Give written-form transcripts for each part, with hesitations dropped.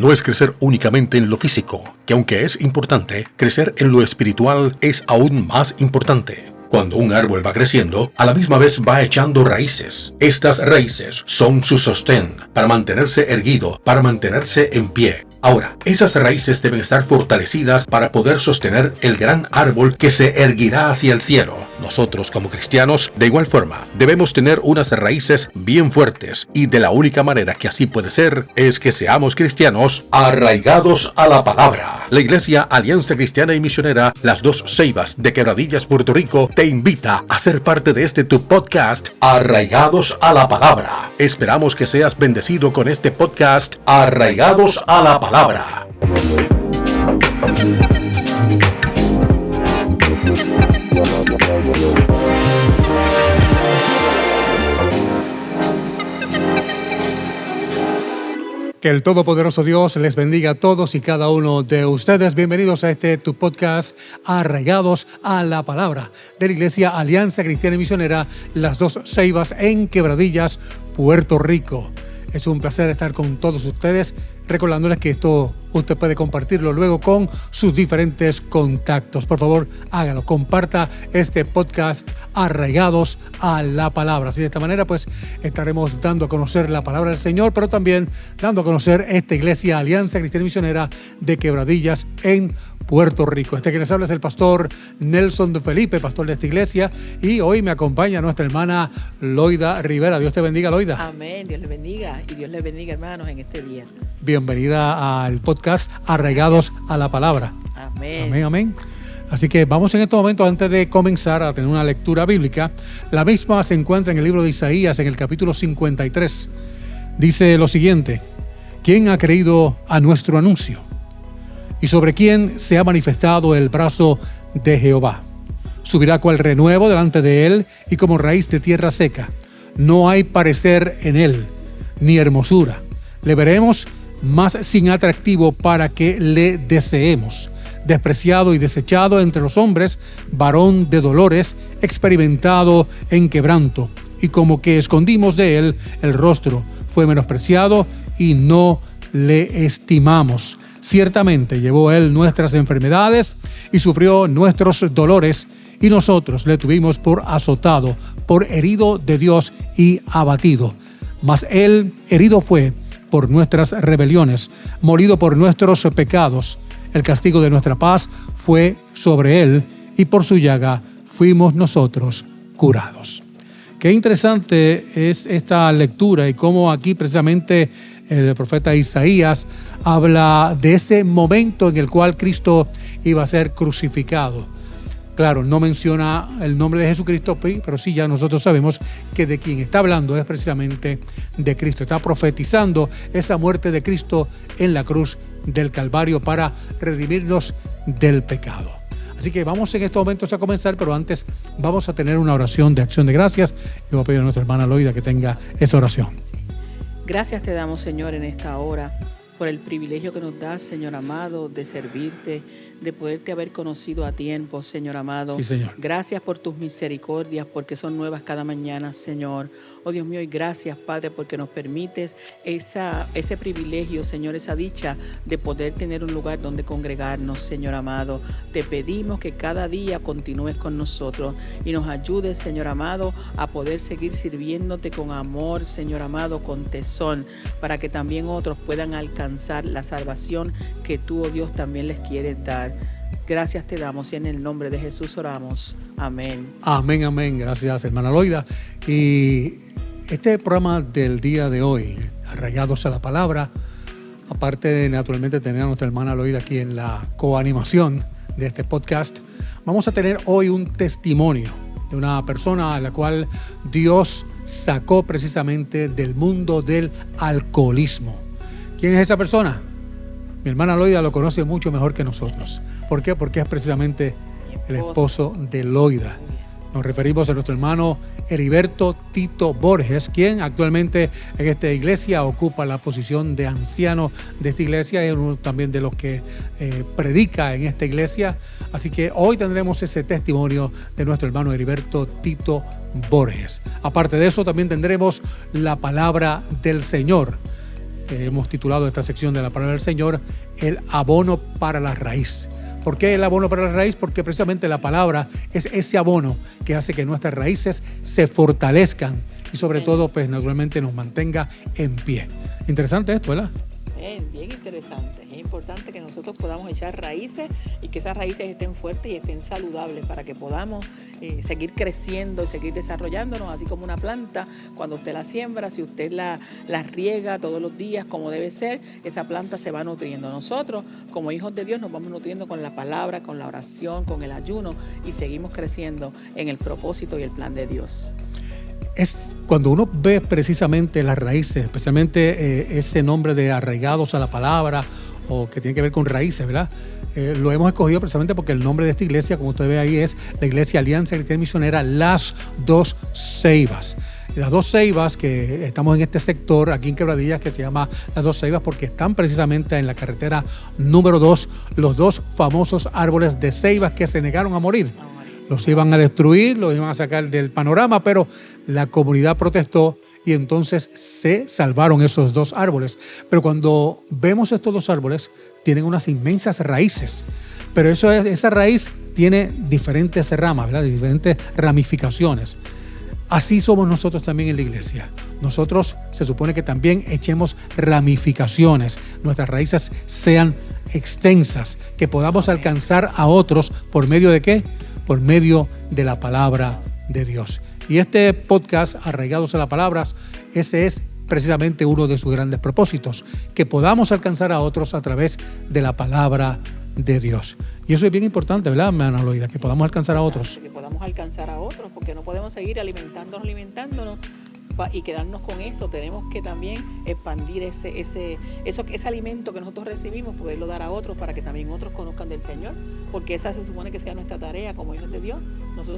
no es crecer únicamente en lo físico, que aunque es importante, crecer en lo espiritual es aún más importante. Cuando un árbol va creciendo, a la misma vez va echando raíces. Estas raíces son su sostén para mantenerse erguido, para mantenerse en pie. Ahora, esas raíces deben estar fortalecidas para poder sostener el gran árbol que se erguirá hacia el cielo. Nosotros, como cristianos, de igual forma, debemos tener unas raíces bien fuertes, y de la única manera que así puede ser es que seamos cristianos arraigados a la palabra. La Iglesia Alianza Cristiana y Misionera Las Dos Ceibas de Quebradillas, Puerto Rico, te invita a ser parte de este tu podcast Arraigados a la Palabra. Esperamos que seas bendecido con este podcast Arraigados a la Palabra. Que el Todopoderoso Dios les bendiga a todos y cada uno de ustedes. Bienvenidos a este tu podcast Arraigados a la Palabra de la Iglesia Alianza Cristiana y Misionera Las Dos Ceibas en Quebradillas, Puerto Rico. Es un placer estar con todos ustedes, recordándoles que esto usted puede compartirlo luego con sus diferentes contactos. Por favor, hágalo, comparta este podcast Arraigados a la Palabra. Así de esta manera, pues, estaremos dando a conocer la palabra del Señor, pero también dando a conocer esta Iglesia Alianza Cristiana y Misionera de Quebradillas en Puerto Rico. Este que les habla es el pastor Nelson de Felipe, pastor de esta iglesia, y hoy me acompaña nuestra hermana Loida Rivera. Dios te bendiga, Loida. Amén, Dios le bendiga y Dios les bendiga, hermanos, en este día. Bienvenida al podcast Arraigados a la Palabra. Amén. Amén, amén. Así que vamos en este momento, antes de comenzar a tener una lectura bíblica. La misma se encuentra en el libro de Isaías, en el capítulo 53. Dice lo siguiente: ¿quién ha creído a nuestro anuncio? ¿Y sobre quién se ha manifestado el brazo de Jehová? Subirá cual renuevo delante de él y como raíz de tierra seca. No hay parecer en él, ni hermosura. Le veremos, mas sin atractivo para que le deseemos. Despreciado y desechado entre los hombres, varón de dolores, experimentado en quebranto. Y como que escondimos de él el rostro, fue menospreciado y no le estimamos. Ciertamente llevó él nuestras enfermedades y sufrió nuestros dolores, y nosotros le tuvimos por azotado, por herido de Dios y abatido. Mas él herido fue por nuestras rebeliones, molido por nuestros pecados. El castigo de nuestra paz fue sobre él, y por su llaga fuimos nosotros curados. Qué interesante es esta lectura, y cómo aquí precisamente el profeta Isaías habla de ese momento en el cual Cristo iba a ser crucificado. Claro, no menciona el nombre de Jesucristo, pero sí ya nosotros sabemos que de quien está hablando es precisamente de Cristo. Está profetizando esa muerte de Cristo en la cruz del Calvario para redimirnos del pecado. Así que vamos en estos momentos a comenzar, pero antes vamos a tener una oración de acción de gracias. Y voy a pedir a nuestra hermana Loida que tenga esa oración. Gracias te damos, Señor, en esta hora, por el privilegio que nos das, Señor amado, de servirte, de poderte haber conocido a tiempo, Señor amado. Sí, Señor. Gracias por tus misericordias, porque son nuevas cada mañana, Señor. Oh Dios mío, y gracias, Padre, porque nos permites ese privilegio, Señor, esa dicha de poder tener un lugar donde congregarnos, Señor amado. Te pedimos que cada día continúes con nosotros y nos ayudes, Señor amado, a poder seguir sirviéndote con amor, Señor amado, con tesón, para que también otros puedan alcanzar la salvación que tú, oh Dios, también les quieres dar. Gracias te damos y en el nombre de Jesús oramos. Amén. Amén, amén. Gracias, hermana Loida. Y este programa del día de hoy, Arraigados a la Palabra, aparte de naturalmente tener a nuestra hermana Loida aquí en la coanimación de este podcast, vamos a tener hoy un testimonio de una persona a la cual Dios sacó precisamente del mundo del alcoholismo. ¿Quién es esa persona? Mi hermana Loida lo conoce mucho mejor que nosotros. ¿Por qué? Porque es precisamente el esposo de Loida. Nos referimos a nuestro hermano Heriberto Tito Borges, quien actualmente en esta iglesia ocupa la posición de anciano de esta iglesia, es uno también de los que predica en esta iglesia. Así que hoy tendremos ese testimonio de nuestro hermano Heriberto Tito Borges. Aparte de eso, también tendremos la palabra del Señor. Hemos titulado esta sección de la palabra del Señor, el abono para la raíz. ¿Por qué el abono para la raíz? Porque precisamente la palabra es ese abono que hace que nuestras raíces se fortalezcan y sobre todo, pues naturalmente nos mantenga en pie. Interesante esto, ¿verdad? Bien interesante. Es importante que nosotros podamos echar raíces y que esas raíces estén fuertes y estén saludables para que podamos seguir creciendo y seguir desarrollándonos, así como una planta. Cuando usted la siembra, si usted la riega todos los días como debe ser, esa planta se va nutriendo. Nosotros, como hijos de Dios, nos vamos nutriendo con la palabra, con la oración, con el ayuno y seguimos creciendo en el propósito y el plan de Dios. Es cuando uno ve precisamente las raíces, especialmente ese nombre de arraigados a la palabra o que tiene que ver con raíces, ¿verdad? Lo hemos escogido precisamente porque el nombre de esta iglesia, como usted ve ahí, es la Iglesia Alianza Cristiana Misionera Las Dos Ceibas. Las Dos Ceibas, que estamos en este sector aquí en Quebradillas que se llama Las Dos Ceibas porque están precisamente en la carretera número 2 los dos famosos árboles de ceibas que se negaron a morir. Los iban a destruir, los iban a sacar del panorama, pero la comunidad protestó y entonces se salvaron esos dos árboles. Pero cuando vemos estos dos árboles, tienen unas inmensas raíces. Pero esa raíz tiene diferentes ramas, ¿verdad? Diferentes ramificaciones. Así somos nosotros también en la iglesia. Nosotros se supone que también echemos ramificaciones, nuestras raíces sean extensas, que podamos alcanzar a otros por medio de ¿qué? Por medio de la palabra de Dios. Y este podcast, Arraigados a la Palabra, ese es precisamente uno de sus grandes propósitos, que podamos alcanzar a otros a través de la palabra de Dios. Y eso es bien importante, ¿verdad, Ana Loida? Que podamos alcanzar a otros. Que podamos alcanzar a otros, porque no podemos seguir alimentándonos y quedarnos con eso. Tenemos que también expandir ese alimento que nosotros recibimos, poderlo dar a otros para que también otros conozcan del Señor, porque esa se supone que sea nuestra tarea como hijos de Dios.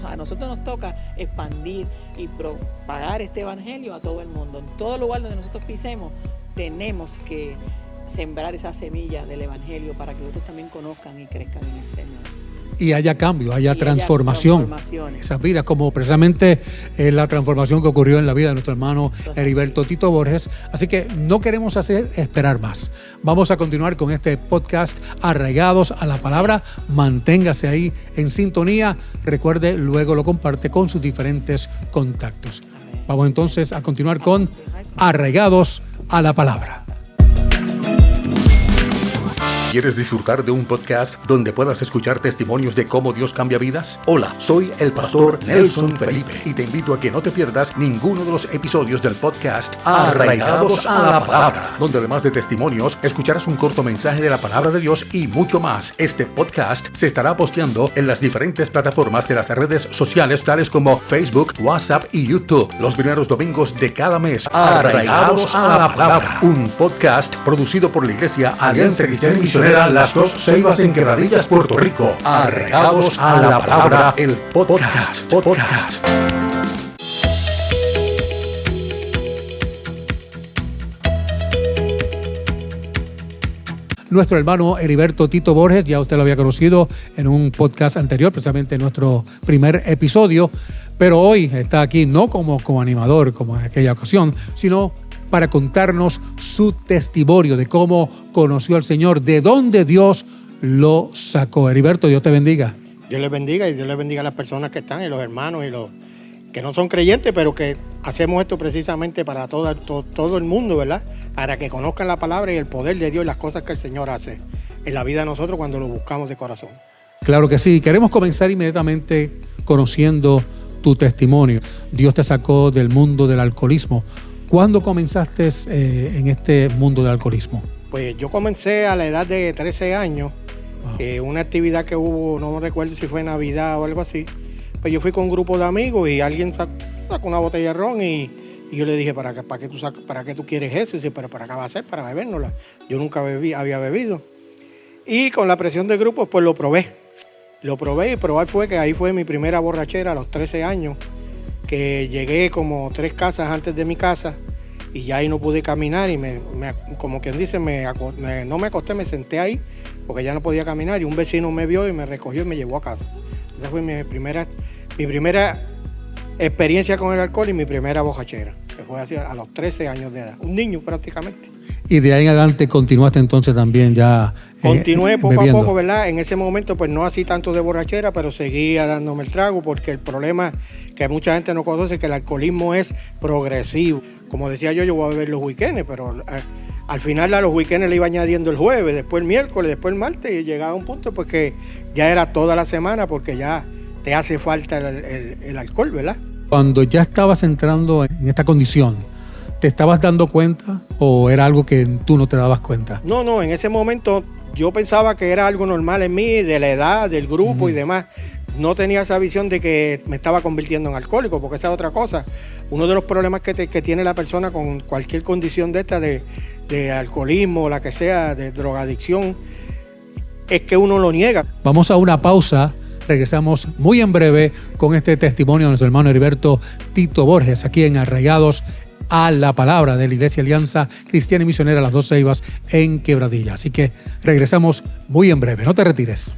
A nosotros nos toca expandir y propagar este evangelio a todo el mundo. En todo lugar donde nosotros pisemos, tenemos que sembrar esa semilla del evangelio para que otros también conozcan y crezcan en el Señor. Y haya cambio, haya transformación. Esas vidas, como precisamente la transformación que ocurrió en la vida de nuestro hermano Heriberto Tito Borges. Así que no queremos hacer esperar más. Vamos a continuar con este podcast Arraigados a la Palabra. Manténgase ahí en sintonía. Recuerde, luego lo comparte con sus diferentes contactos. Vamos entonces a continuar con Arraigados a la Palabra. ¿Quieres disfrutar de un podcast donde puedas escuchar testimonios de cómo Dios cambia vidas? Hola, soy el pastor Nelson Felipe y te invito a que no te pierdas ninguno de los episodios del podcast Arraigados a la Palabra, donde además de testimonios, escucharás un corto mensaje de la palabra de Dios y mucho más. Este podcast se estará posteando en las diferentes plataformas de las redes sociales, tales como Facebook, WhatsApp y YouTube, los primeros domingos de cada mes. Arraigados a la Palabra, un podcast producido por la Iglesia Alianza Cristiana Misionera Las Dos Ceibas en Quebradillas, Puerto Rico. Arraigados a la Palabra, el podcast. Nuestro hermano Heriberto Tito Borges, ya usted lo había conocido en un podcast anterior, precisamente en nuestro primer episodio, pero hoy está aquí no como animador, como en aquella ocasión, sino para contarnos su testimonio de cómo conoció al Señor, de dónde Dios lo sacó. Heriberto, Dios te bendiga. Dios les bendiga y Dios les bendiga a las personas que están y los hermanos y los que no son creyentes, pero que hacemos esto precisamente para todo el mundo, ¿verdad? Para que conozcan la palabra y el poder de Dios y las cosas que el Señor hace en la vida de nosotros cuando lo buscamos de corazón. Claro que sí. Queremos comenzar inmediatamente conociendo tu testimonio. Dios te sacó del mundo del alcoholismo. ¿Cuándo comenzaste en este mundo del alcoholismo? Pues yo comencé a la edad de 13 años, una actividad que hubo, no me recuerdo si fue Navidad o algo así. Pues yo fui con un grupo de amigos y alguien sacó una botella de ron y yo le dije, ¿para qué tú quieres eso? Y dice, ¿pero para qué va a ser? Para bebérnosla. Yo nunca había bebido. Y con la presión del grupo, pues lo probé. Lo probé y probar fue que ahí fue mi primera borrachera a los 13 años. Que llegué como 3 casas antes de mi casa y ya ahí no pude caminar y como quien dice, no me acosté, me senté ahí porque ya no podía caminar y un vecino me vio y me recogió y me llevó a casa. Esa fue mi primera experiencia con el alcohol y mi primera borrachera, que fue a los 13 años de edad, un niño prácticamente. Y de ahí en adelante continuaste entonces también ya Continué poco bebiendo. a poco, ¿verdad? En ese momento pues no así tanto de borrachera, pero seguía dándome el trago porque el problema que mucha gente no conoce es que el alcoholismo es progresivo. Como decía yo voy a beber los weekends, pero al final a los weekends le iba añadiendo el jueves, después el miércoles, después el martes y llegaba a un punto pues que ya era toda la semana porque ya te hace falta el alcohol, ¿verdad? Cuando ya estabas entrando en esta condición, ¿te estabas dando cuenta o era algo que tú no te dabas cuenta? No, en ese momento yo pensaba que era algo normal en mí, de la edad, del grupo y demás. No tenía esa visión de que me estaba convirtiendo en alcohólico, porque esa es otra cosa. Uno de los problemas que tiene la persona con cualquier condición de esta, de alcoholismo o la que sea, de drogadicción, es que uno lo niega. Vamos a una pausa. Regresamos muy en breve con este testimonio de nuestro hermano Heriberto Tito Borges, aquí en Arraigados a la Palabra de la Iglesia Alianza Cristiana y Misionera Las Dos Ceibas en Quebradilla. Así que regresamos muy en breve. No te retires.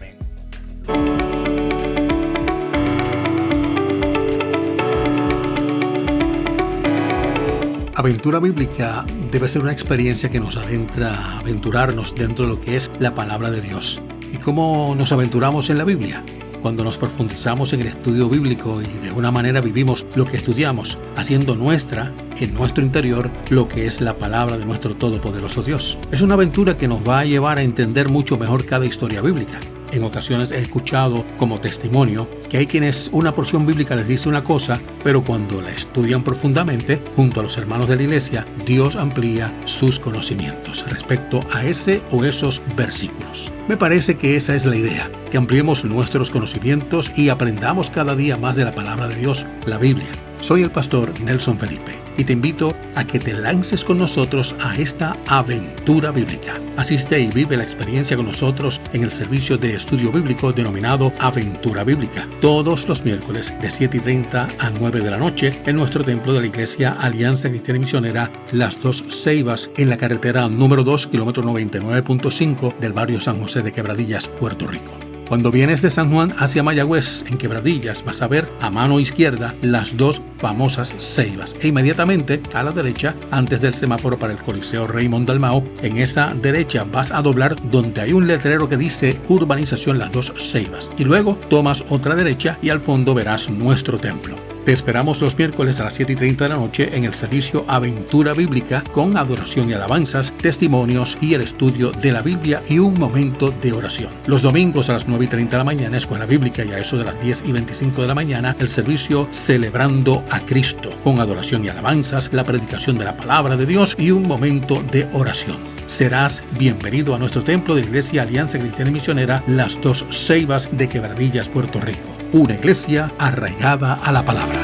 Aventura bíblica debe ser una experiencia que nos adentra a aventurarnos dentro de lo que es la palabra de Dios. ¿Y cómo nos aventuramos en la Biblia? Cuando nos profundizamos en el estudio bíblico y de una manera vivimos lo que estudiamos, haciendo nuestra, en nuestro interior, lo que es la palabra de nuestro todopoderoso Dios. Es una aventura que nos va a llevar a entender mucho mejor cada historia bíblica. En ocasiones he escuchado como testimonio que hay quienes una porción bíblica les dice una cosa, pero cuando la estudian profundamente, junto a los hermanos de la iglesia, Dios amplía sus conocimientos respecto a ese o esos versículos. Me parece que esa es la idea, que ampliemos nuestros conocimientos y aprendamos cada día más de la palabra de Dios, la Biblia. Soy el pastor Nelson Felipe y te invito a que te lances con nosotros a esta aventura bíblica. Asiste y vive la experiencia con nosotros en el servicio de estudio bíblico denominado Aventura Bíblica, todos los miércoles de 7:30 a 9 de la noche en nuestro templo de la Iglesia Alianza Cristiana y Misionera Las Dos Ceibas, en la carretera número 2, kilómetro 99.5 del barrio San José de Quebradillas, Puerto Rico. Cuando vienes de San Juan hacia Mayagüez, en Quebradillas, vas a ver a mano izquierda las dos famosas ceibas. E inmediatamente a la derecha, antes del semáforo para el Coliseo Raymond Dalmau, en esa derecha vas a doblar donde hay un letrero que dice Urbanización Las Dos Ceibas. Y luego tomas otra derecha y al fondo verás nuestro templo. Te esperamos los miércoles a las 7:30 de la noche en el servicio Aventura Bíblica con adoración y alabanzas, testimonios y el estudio de la Biblia y un momento de oración. Los domingos a las 9:30 de la mañana, Escuela Bíblica, y a eso de las 10:25 de la mañana, el servicio Celebrando a Cristo con adoración y alabanzas, la predicación de la palabra de Dios y un momento de oración. Serás bienvenido a nuestro templo de Iglesia Alianza Cristiana y Misionera Las Dos Ceibas de Quebradillas, Puerto Rico. Una iglesia arraigada a la palabra.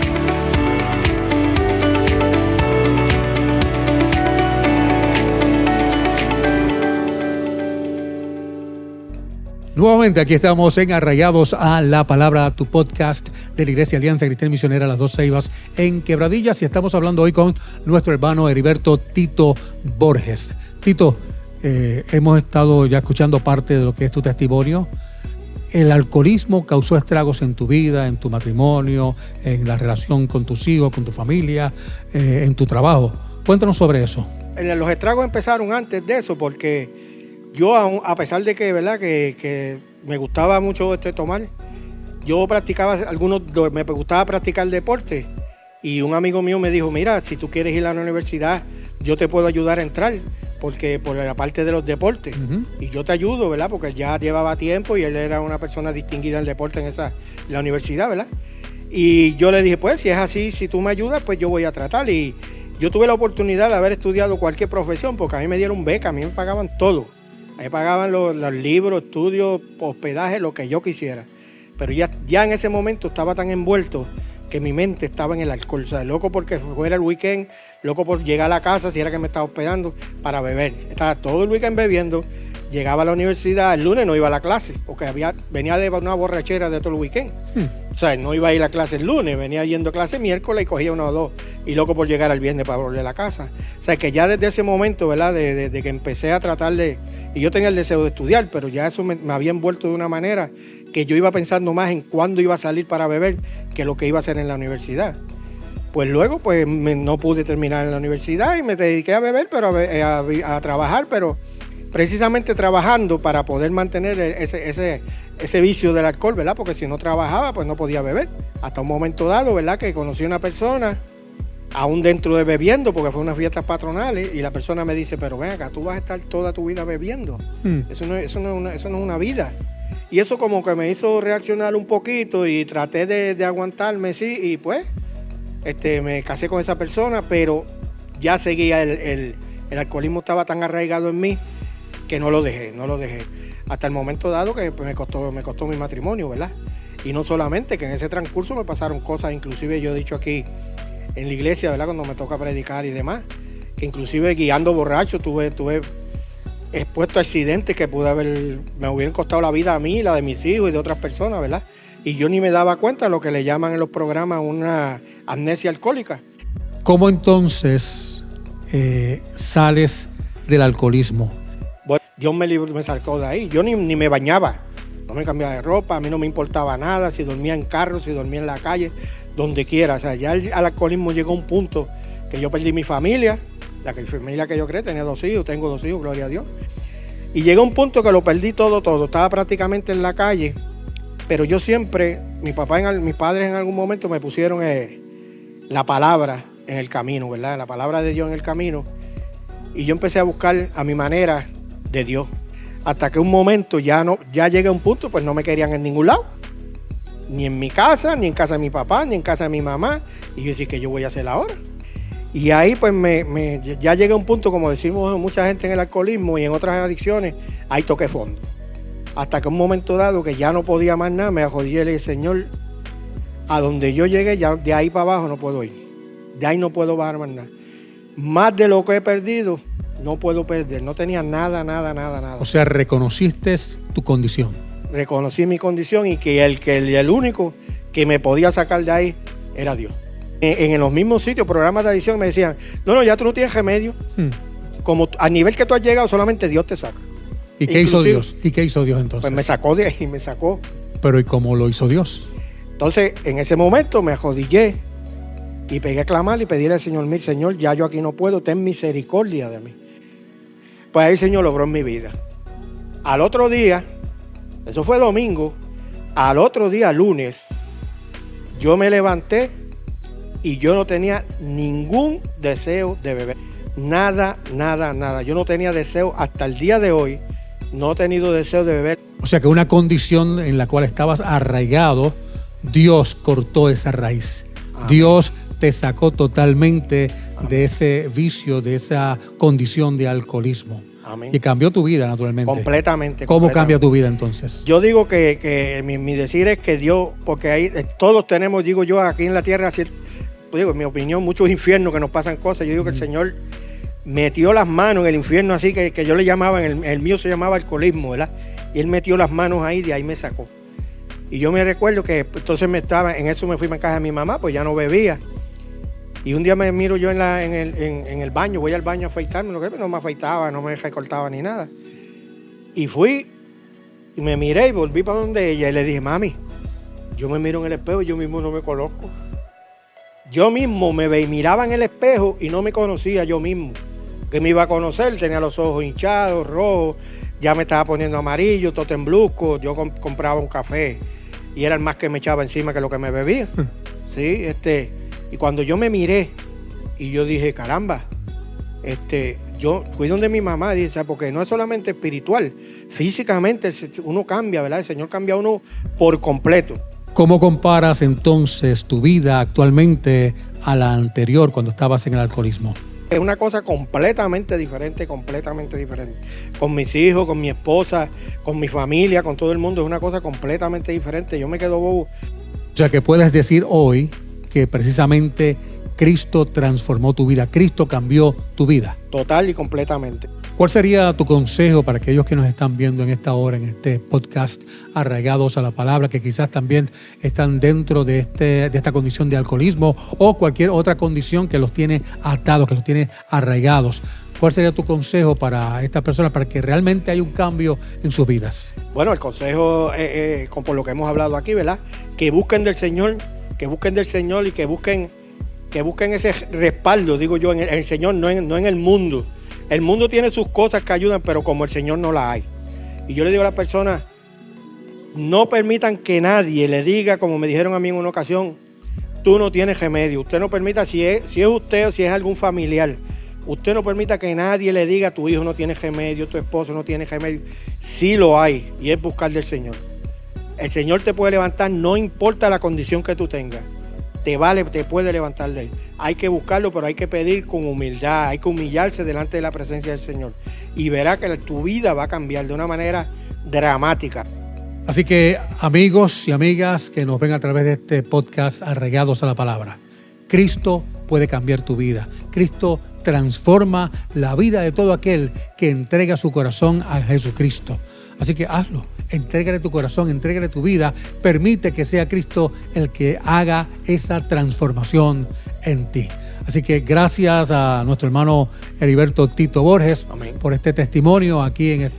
Nuevamente aquí estamos en Arraigados a la Palabra, tu podcast de la Iglesia Alianza Cristiana y Misionera Las Dos Ceibas en Quebradillas, y estamos hablando hoy con nuestro hermano Heriberto Tito Borges. Tito, hemos estado ya escuchando parte de lo que es tu testimonio. ¿El alcoholismo causó estragos en tu vida, en tu matrimonio, en la relación con tus hijos, con tu familia, en tu trabajo? Cuéntanos sobre eso. Los estragos empezaron antes de eso, porque yo, a pesar de que, ¿verdad?, que me gustaba mucho tomar, yo practicaba me gustaba practicar deporte. Y un amigo mío me dijo, mira, si tú quieres ir a la universidad, yo te puedo ayudar a entrar, porque por la parte de los deportes. Y yo te ayudo, ¿verdad? Porque ya llevaba tiempo y él era una persona distinguida en el deporte en la universidad, ¿verdad? Y yo le dije, pues, si es así, si tú me ayudas, pues yo voy a tratar. Y yo tuve la oportunidad de haber estudiado cualquier profesión, porque a mí me dieron beca, a mí me pagaban todo. A mí me pagaban los libros, estudios, hospedaje, lo que yo quisiera. Pero ya en ese momento estaba tan envuelto que mi mente estaba en el alcohol. O sea, loco porque fuera el weekend, loco por llegar a la casa, si era que me estaba hospedando, para beber. Estaba todo el weekend bebiendo. llegaba a la universidad, el lunes no iba a la clase, porque venía de una borrachera de todo el weekend. O sea, no iba a ir a clase el lunes, venía yendo a clase miércoles y cogía 1 o 2, y loco por llegar al viernes para volver a la casa. O sea, que ya desde ese momento, ¿verdad? De que empecé a tratar de... Y yo tenía el deseo de estudiar, pero ya eso me había envuelto de una manera que yo iba pensando más en cuándo iba a salir para beber que lo que iba a hacer en la universidad. Pues luego pues no pude terminar en la universidad y me dediqué a beber, pero a trabajar, pero precisamente trabajando para poder mantener ese vicio del alcohol, ¿verdad? Porque si no trabajaba, pues no podía beber. Hasta un momento dado, ¿verdad? Que conocí a una persona, aún dentro de bebiendo, porque fue unas fiestas patronales, y la persona me dice, pero ven acá, tú vas a estar toda tu vida bebiendo. Eso no es una vida. Y eso como que me hizo reaccionar un poquito y traté de aguantarme, sí, y pues me casé con esa persona, pero ya seguía el alcoholismo, estaba tan arraigado en mí que no lo dejé. Hasta el momento dado que pues, me costó mi matrimonio, ¿verdad? Y no solamente, que en ese transcurso me pasaron cosas, inclusive yo he dicho aquí en la iglesia, ¿verdad? Cuando me toca predicar y demás, que inclusive guiando borracho tuve expuesto a accidentes que me hubieran costado la vida a mí, la de mis hijos y de otras personas, ¿verdad? Y yo ni me daba cuenta de lo que le llaman en los programas una amnesia alcohólica. ¿Cómo entonces sales del alcoholismo? Bueno, Dios me sacó de ahí. Yo ni me bañaba, no me cambiaba de ropa, a mí no me importaba nada, si dormía en carro, si dormía en la calle, donde quiera. O sea, ya el alcoholismo llegó a un punto que yo perdí mi familia, la familia que yo creé, tenía 2 hijos, tengo 2 hijos, gloria a Dios. Y llegó a un punto que lo perdí todo, estaba prácticamente en la calle. Pero yo siempre, mis padres en algún momento me pusieron la palabra en el camino, ¿verdad? La palabra de Dios en el camino. Y yo empecé a buscar a mi manera de Dios. Hasta que un momento ya llegué a un punto, pues no me querían en ningún lado. Ni en mi casa, ni en casa de mi papá, ni en casa de mi mamá. Y yo decía, ¿qué yo voy a hacer ahora? Y ahí pues ya llegué a un punto, como decimos mucha gente en el alcoholismo y en otras adicciones, ahí toqué fondo. Hasta que un momento dado que ya no podía más nada, me arrodillé y le dije, Señor, a donde yo llegué, ya de ahí para abajo no puedo ir. De ahí no puedo bajar más nada. Más de lo que he perdido, no puedo perder. No tenía nada. O sea, reconociste tu condición. Reconocí mi condición y que el único que me podía sacar de ahí era Dios. En los mismos sitios, programas de adicción, me decían, no, ya tú no tienes remedio. Como al nivel que tú has llegado, solamente Dios te saca. ¿Y qué hizo Dios? ¿Y qué hizo Dios entonces? Pues me sacó de ahí, me sacó. Pero ¿y cómo lo hizo Dios? Entonces, en ese momento me arrodillé y pegué a clamar y pedirle al Señor, mi Señor, ya yo aquí no puedo, ten misericordia de mí. Pues ahí el Señor logró en mi vida. Al otro día, eso fue domingo, al otro día, lunes, yo me levanté y yo no tenía ningún deseo de beber. Nada. Yo no tenía deseo hasta el día de hoy. No he tenido deseo de beber. O sea que una condición en la cual estabas arraigado, Dios cortó esa raíz. Amén. Dios te sacó totalmente de ese vicio, de esa condición de alcoholismo. Amén. Y cambió tu vida, naturalmente. Completamente. ¿Cómo cambia tu vida entonces? Yo digo que mi decir es que Dios, porque ahí todos tenemos, digo yo, aquí en la tierra, digo, en mi opinión, muchos infiernos que nos pasan cosas. Yo digo que el Señor metió las manos en el infierno así que yo le llamaba, el mío se llamaba alcoholismo, ¿verdad? Y Él metió las manos ahí, de ahí me sacó. Y yo me recuerdo que entonces en eso me fui a casa de mi mamá, pues ya no bebía. Y un día me miro yo en el baño, voy al baño a afeitarme, no me afeitaba, no me recortaba ni nada. Y fui, y me miré y volví para donde ella y le dije, mami, yo me miro en el espejo y yo mismo no me conozco. Yo mismo me miraba en el espejo y no me conocía yo mismo. Que me iba a conocer, tenía los ojos hinchados, rojos, ya me estaba poniendo amarillo, todo temblusco. Yo compraba un café y era el más que me echaba encima que lo que me bebía. Sí, y cuando yo me miré y yo dije, caramba, yo fui donde mi mamá, dice, porque no es solamente espiritual, físicamente uno cambia, ¿verdad? El Señor cambia a uno por completo. ¿Cómo comparas entonces tu vida actualmente a la anterior cuando estabas en el alcoholismo? Es una cosa completamente diferente. Con mis hijos, con mi esposa, con mi familia, con todo el mundo, es una cosa completamente diferente. Yo me quedo bobo. O sea que puedes decir hoy que precisamente Cristo transformó tu vida, Cristo cambió tu vida. Total y completamente. ¿Cuál sería tu consejo para aquellos que nos están viendo en esta hora, en este podcast Arraigados a la Palabra, que quizás también están dentro de esta condición de alcoholismo o cualquier otra condición que los tiene atados, que los tiene arraigados? ¿Cuál sería tu consejo para estas personas para que realmente haya un cambio en sus vidas? Bueno, el consejo, por lo que hemos hablado aquí, ¿verdad? Que busquen del Señor, y que busquen ese respaldo, digo yo, en el Señor, no en el mundo. El mundo tiene sus cosas que ayudan, pero como el Señor no las hay. Y yo le digo a las personas, no permitan que nadie le diga, como me dijeron a mí en una ocasión, tú no tienes remedio. Usted no permita, si es usted o si es algún familiar, usted no permita que nadie le diga, tu hijo no tiene remedio, tu esposo no tiene remedio. Sí lo hay, y es buscar del Señor. El Señor te puede levantar, no importa la condición que tú tengas. Te puede levantar de él. Hay que buscarlo, pero hay que pedir con humildad, hay que humillarse delante de la presencia del Señor. Y verá que tu vida va a cambiar de una manera dramática. Así que, amigos y amigas que nos ven a través de este podcast Arraigados a la Palabra, Cristo puede cambiar tu vida. Cristo transforma la vida de todo aquel que entrega su corazón a Jesucristo. Así que hazlo, entrégale tu corazón, entrégale tu vida, permite que sea Cristo el que haga esa transformación en ti. Así que gracias a nuestro hermano Heriberto Tito Borges. Amén. Por este testimonio aquí en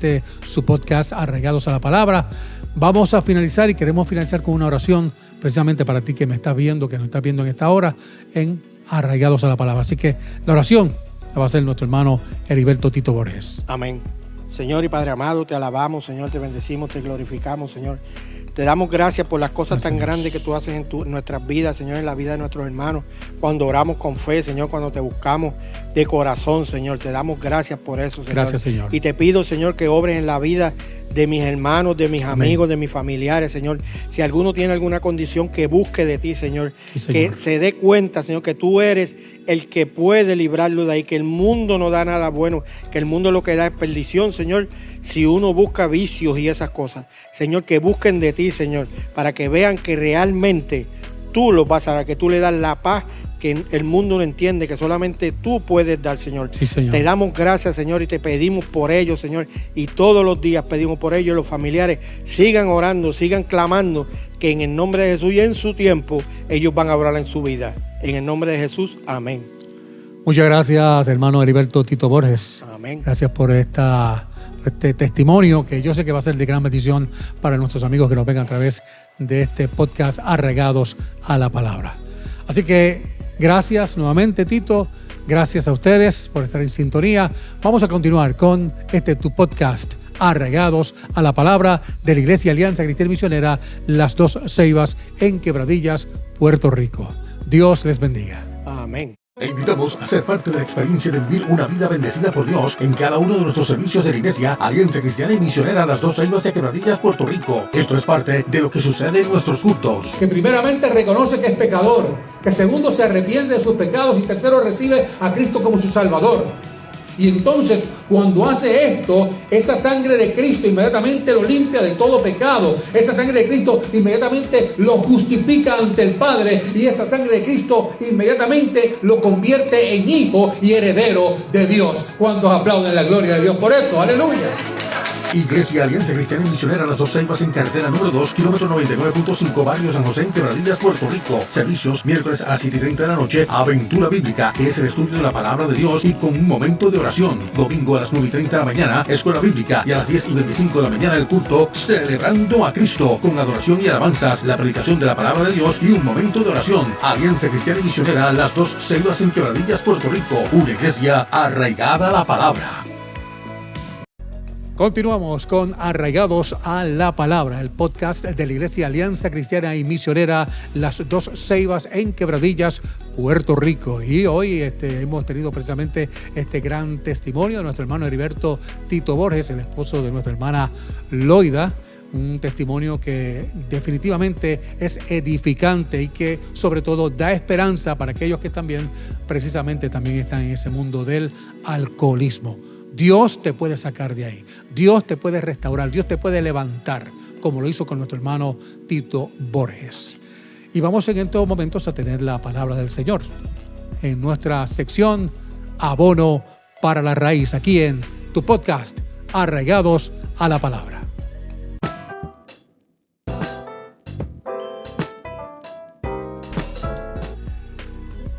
su podcast Arraigados a la Palabra. Vamos a finalizar y queremos finalizar con una oración precisamente para ti que me estás viendo, que nos estás viendo en esta hora en Arraigados a la Palabra. Así que la oración la va a hacer nuestro hermano Heriberto Tito Borges. Amén. Señor y Padre amado, te alabamos, Señor, te bendecimos, te glorificamos, Señor. Te damos gracias por las cosas tan grandes que tú haces en nuestras vidas, Señor, en la vida de nuestros hermanos. Cuando oramos con fe, Señor, cuando te buscamos de corazón, Señor, te damos gracias por eso, Señor. Gracias, Señor. Y te pido, Señor, que obres en la vida de mis hermanos, de mis amigos, amén, de mis familiares, Señor. Si alguno tiene alguna condición, que busque de ti, Señor. Sí, Señor. Que se dé cuenta, Señor, que tú eres el que puede librarlo de ahí, que el mundo no da nada bueno, que el mundo lo que da es perdición, Señor, si uno busca vicios y esas cosas. Señor, que busquen de ti, Señor, para que vean que realmente tú los vas a dar, que tú le das la paz que el mundo no entiende, que solamente tú puedes dar, Señor. Sí, Señor. Te damos gracias, Señor, y te pedimos por ellos, Señor, y todos los días pedimos por ellos. Los familiares sigan orando, sigan clamando, que en el nombre de Jesús y en su tiempo ellos van a orar en su vida. En el nombre de Jesús, amén. Muchas gracias, hermano Heriberto Tito Borges. Amén. Gracias por este testimonio que yo sé que va a ser de gran bendición para nuestros amigos que nos ven a través de este podcast Arraigados a la Palabra. Así que gracias nuevamente, Tito. Gracias a ustedes por estar en sintonía. Vamos a continuar con tu podcast Arraigados a la Palabra de la Iglesia Alianza Cristiana Misionera Las Dos Ceibas en Quebradillas, Puerto Rico. Dios les bendiga. Amén. Te invitamos a ser parte de la experiencia de vivir una vida bendecida por Dios en cada uno de nuestros servicios de la Iglesia Alianza Cristiana y Misionera Las Dos Ceibas de Quebradillas, Puerto Rico. Esto es parte de lo que sucede en nuestros cultos. Que primeramente reconoce que es pecador, que segundo se arrepiente de sus pecados y tercero recibe a Cristo como su Salvador. Y entonces, cuando hace esto, esa sangre de Cristo inmediatamente lo limpia de todo pecado. Esa sangre de Cristo inmediatamente lo justifica ante el Padre. Y esa sangre de Cristo inmediatamente lo convierte en hijo y heredero de Dios. ¿Cuántos aplauden la gloria de Dios por eso? ¡Aleluya! Iglesia Alianza Cristiana y Misionera Las Dos Ceibas en carretera número 2, kilómetro 99.5, Barrio San José en Quebradillas, Puerto Rico. Servicios miércoles a las 7:30 de la noche. Aventura Bíblica, que es el estudio de la Palabra de Dios y con un momento de oración. Domingo a las 9:30 de la mañana, Escuela Bíblica. Y a las 10:25 de la mañana el culto Celebrando a Cristo, con adoración y alabanzas, la predicación de la Palabra de Dios y un momento de oración. Alianza Cristiana y Misionera Las Dos Ceibas en Quebradillas, Puerto Rico. Una iglesia arraigada a la Palabra. Continuamos con Arraigados a la Palabra, el podcast de la Iglesia Alianza Cristiana y Misionera Las Dos Ceibas en Quebradillas, Puerto Rico. Y hoy hemos tenido precisamente este gran testimonio de nuestro hermano Heriberto Tito Borges, el esposo de nuestra hermana Loida. Un testimonio que definitivamente es edificante y que sobre todo da esperanza para aquellos que también precisamente también están en ese mundo del alcoholismo. Dios te puede sacar de ahí, Dios te puede restaurar, Dios te puede levantar, como lo hizo con nuestro hermano Tito Borges. Y vamos en estos momentos a tener la palabra del Señor. en nuestra sección Abono para la Raíz, aquí en tu podcast Arraigados a la Palabra.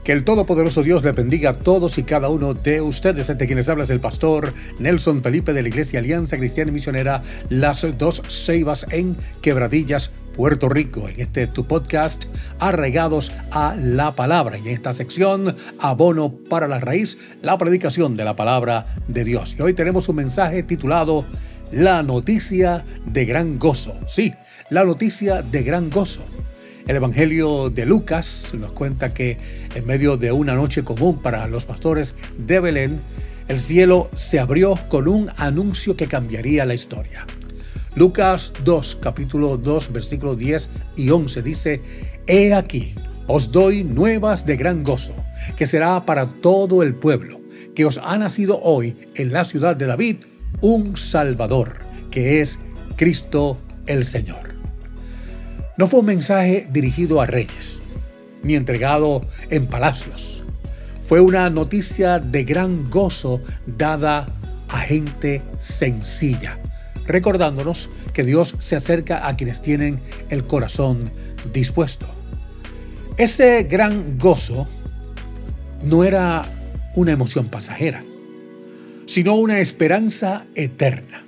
Que el Todopoderoso Dios le bendiga a todos y cada uno de ustedes. Entre quienes habla es el pastor Nelson Felipe de la Iglesia Alianza Cristiana y Misionera Las Dos Ceibas en Quebradillas, Puerto Rico. En este tu podcast Arraigados a la Palabra. Y en esta sección Abono para la Raíz, la predicación de la Palabra de Dios. Y hoy tenemos un mensaje titulado La noticia de gran gozo. Sí, la noticia de gran gozo. El Evangelio de Lucas nos cuenta que en medio de una noche común para los pastores de Belén, el cielo se abrió con un anuncio que cambiaría la historia. Lucas 2, capítulo 2, versículos 10 y 11 dice: He aquí, os doy nuevas de gran gozo, que será para todo el pueblo, que os ha nacido hoy en la ciudad de David un Salvador, que es Cristo el Señor. No fue un mensaje dirigido a reyes, ni entregado en palacios. Fue una noticia de gran gozo dada a gente sencilla, recordándonos que Dios se acerca a quienes tienen el corazón dispuesto. Ese gran gozo no era una emoción pasajera, sino una esperanza eterna.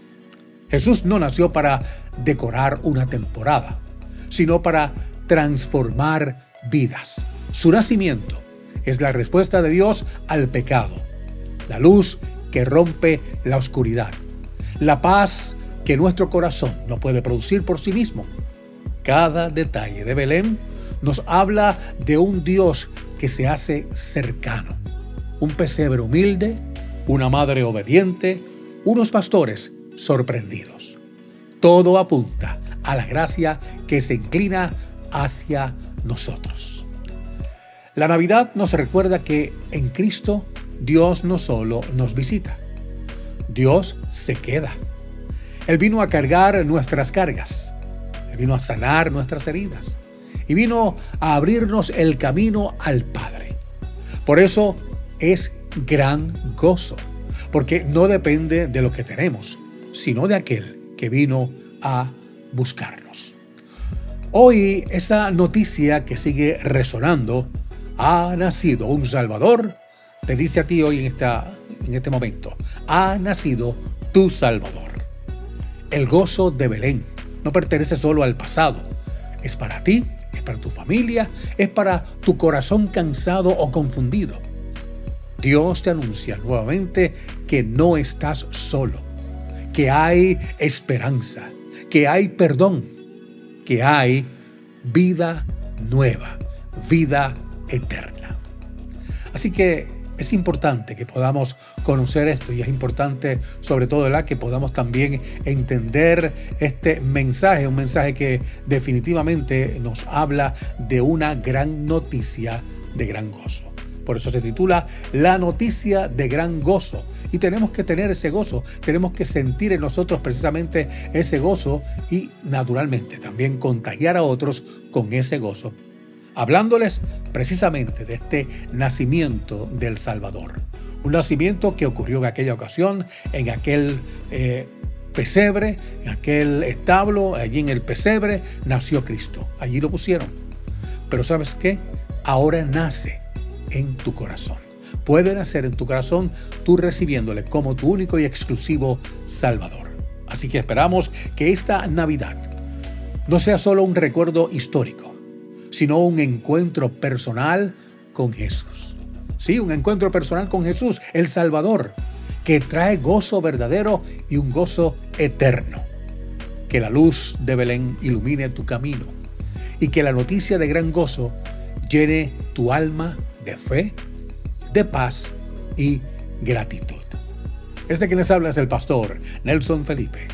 Jesús no nació para decorar una temporada, sino para transformar vidas. Su nacimiento es la respuesta de Dios al pecado, la luz que rompe la oscuridad, la paz que nuestro corazón no puede producir por sí mismo. Cada detalle de Belén nos habla de un Dios que se hace cercano. Un pesebre humilde, una madre obediente, unos pastores sorprendidos. Todo apunta a la gracia que se inclina hacia nosotros. La Navidad nos recuerda que en Cristo Dios no solo nos visita, Dios se queda. Él vino a cargar nuestras cargas, Él vino a sanar nuestras heridas y vino a abrirnos el camino al Padre. Por eso es gran gozo, porque no depende de lo que tenemos, sino de aquel que vino a buscarnos. Hoy esa noticia que sigue resonando, ha nacido un Salvador, te dice a ti hoy en este momento, ha nacido tu Salvador. El gozo de Belén no pertenece solo al pasado, es para ti, es para tu familia, es para tu corazón cansado o confundido. Dios te anuncia nuevamente que no estás solo, que hay esperanza, que hay perdón, que hay vida nueva, vida eterna. Así que es importante que podamos conocer esto y es importante sobre todo que podamos también entender este mensaje, un mensaje que definitivamente nos habla de una gran noticia de gran gozo. Por eso se titula La noticia de gran gozo. Y tenemos que tener ese gozo, tenemos que sentir en nosotros precisamente ese gozo y naturalmente también contagiar a otros con ese gozo, hablándoles precisamente de este nacimiento del Salvador. Un nacimiento que ocurrió en aquella ocasión, en aquel pesebre, en aquel establo, allí en el pesebre nació Cristo. Allí lo pusieron. Pero ¿sabes qué? Ahora nace en tu corazón. Puede nacer en tu corazón tú recibiéndole como tu único y exclusivo Salvador. Así que esperamos que esta Navidad no sea solo un recuerdo histórico, sino un encuentro personal con Jesús. Sí, un encuentro personal con Jesús, el Salvador, que trae gozo verdadero y un gozo eterno. Que la luz de Belén ilumine tu camino y que la noticia de gran gozo llene tu alma de fe, de paz y gratitud. Este que les habla es el pastor Nelson Felipe,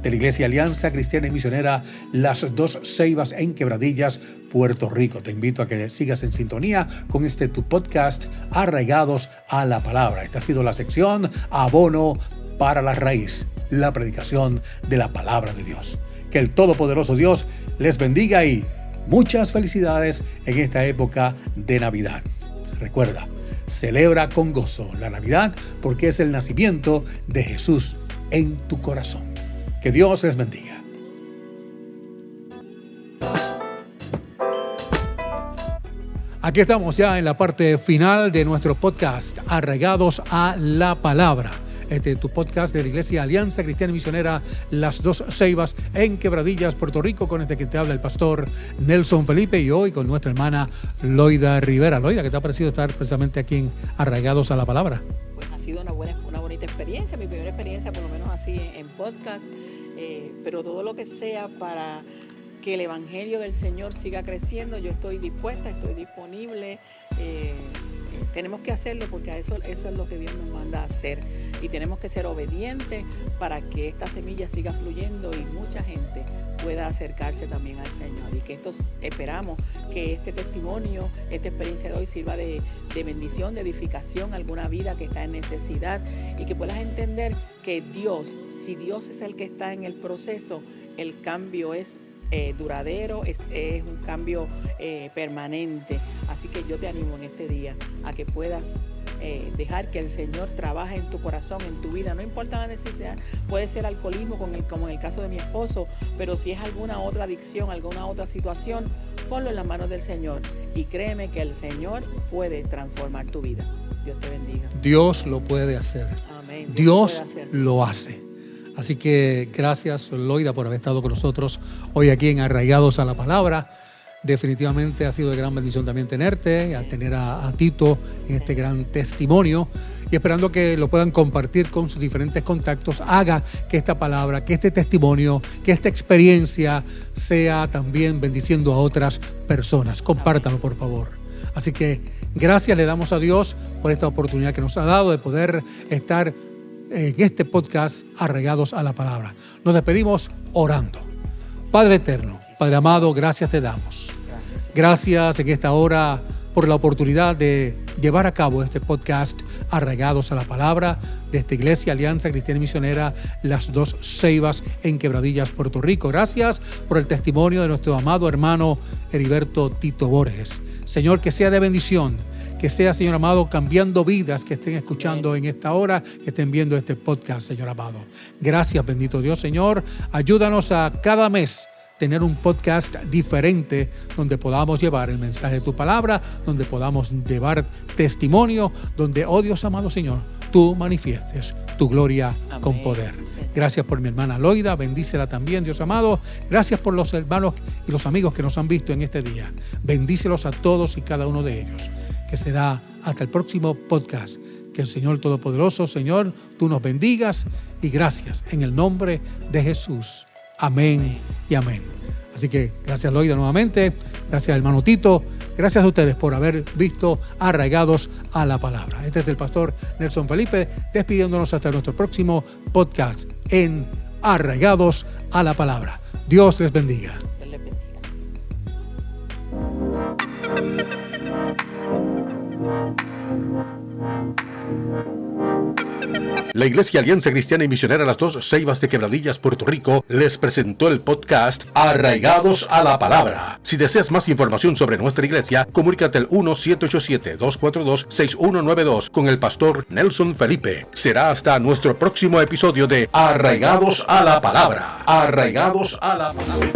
de la Iglesia Alianza Cristiana y Misionera Las Dos Ceibas en Quebradillas, Puerto Rico. Te invito a que sigas en sintonía con este tu podcast Arraigados a la Palabra. Esta ha sido la sección Abono para la Raíz, la predicación de la Palabra de Dios. Que el Todopoderoso Dios les bendiga y muchas felicidades en esta época de Navidad. Recuerda, celebra con gozo la Navidad porque es el nacimiento de Jesús en tu corazón. Que Dios les bendiga. Aquí estamos ya en la parte final de nuestro podcast, Arraigados a la Palabra. Tu podcast de la Iglesia Alianza Cristiana y Misionera Las Dos Ceibas en Quebradillas, Puerto Rico, con que te habla el pastor Nelson Felipe, y hoy con nuestra hermana Loida Rivera. Loida, ¿qué te ha parecido estar precisamente aquí en Arraigados a la Palabra? Pues ha sido una bonita experiencia, mi primera experiencia por lo menos así en podcast, pero todo lo que sea para que el Evangelio del Señor siga creciendo, yo estoy dispuesta, estoy disponible. Tenemos que hacerlo porque eso es lo que Dios nos manda a hacer, y tenemos que ser obedientes para que esta semilla siga fluyendo y mucha gente pueda acercarse también al Señor, y que esperamos que este testimonio, esta experiencia de hoy sirva de bendición, de edificación a alguna vida que está en necesidad, y que puedas entender que si Dios es el que está en el proceso, el cambio es duradero, es un cambio permanente. Así que yo te animo en este día a que puedas dejar que el Señor trabaje en tu corazón, en tu vida. No importa la necesidad, puede ser alcoholismo como en el caso de mi esposo, pero si es alguna otra adicción, alguna otra situación, ponlo en las manos del Señor y créeme que el Señor puede transformar tu vida. Dios te bendiga. Dios lo puede hacer. Amén. Dios lo hace. Así que gracias, Loida, por haber estado con nosotros hoy aquí en Arraigados a la Palabra. Definitivamente ha sido de gran bendición también tenerte, a tener a Tito en este gran testimonio, y esperando que lo puedan compartir con sus diferentes contactos. Haga que esta palabra, que este testimonio, que esta experiencia sea también bendiciendo a otras personas. Compártalo, por favor. Así que gracias le damos a Dios por esta oportunidad que nos ha dado de poder estar en este podcast Arraigados a la Palabra. Nos despedimos orando. Padre eterno, Padre amado, gracias te damos. Gracias en esta hora por la oportunidad de llevar a cabo este podcast Arraigados a la Palabra de esta Iglesia Alianza Cristiana y Misionera Las Dos Ceibas en Quebradillas, Puerto Rico. Gracias por el testimonio de nuestro amado hermano Heriberto Tito Borges. Señor, que sea de bendición, que sea, Señor amado, cambiando vidas que estén escuchando en esta hora, que estén viendo este podcast, Señor amado. Gracias, bendito Dios, Señor. Ayúdanos a cada mes tener un podcast diferente donde podamos llevar el mensaje de tu palabra, donde podamos llevar testimonio, donde, oh Dios amado Señor, tú manifiestes tu gloria con poder. Gracias por mi hermana Loida, bendícela también, Dios amado. Gracias por los hermanos y los amigos que nos han visto en este día. Bendícelos a todos y cada uno de ellos. Que será hasta el próximo podcast. Que el Señor Todopoderoso, Señor, tú nos bendigas, y gracias en el nombre de Jesús. Amén y amén. Así que gracias, Loida, nuevamente. Gracias, hermano Tito. Gracias a ustedes por haber visto Arraigados a la Palabra. Este es el pastor Nelson Felipe, despidiéndonos hasta nuestro próximo podcast en Arraigados a la Palabra. Dios les bendiga. Dios les bendiga. La Iglesia Alianza Cristiana y Misionera Las Dos Ceibas de Quebradillas, Puerto Rico, les presentó el podcast Arraigados a la Palabra. Si deseas más información sobre nuestra iglesia, comunícate al 1-787-242-6192 con el pastor Nelson Felipe. Será hasta nuestro próximo episodio de Arraigados a la Palabra. Arraigados a la Palabra.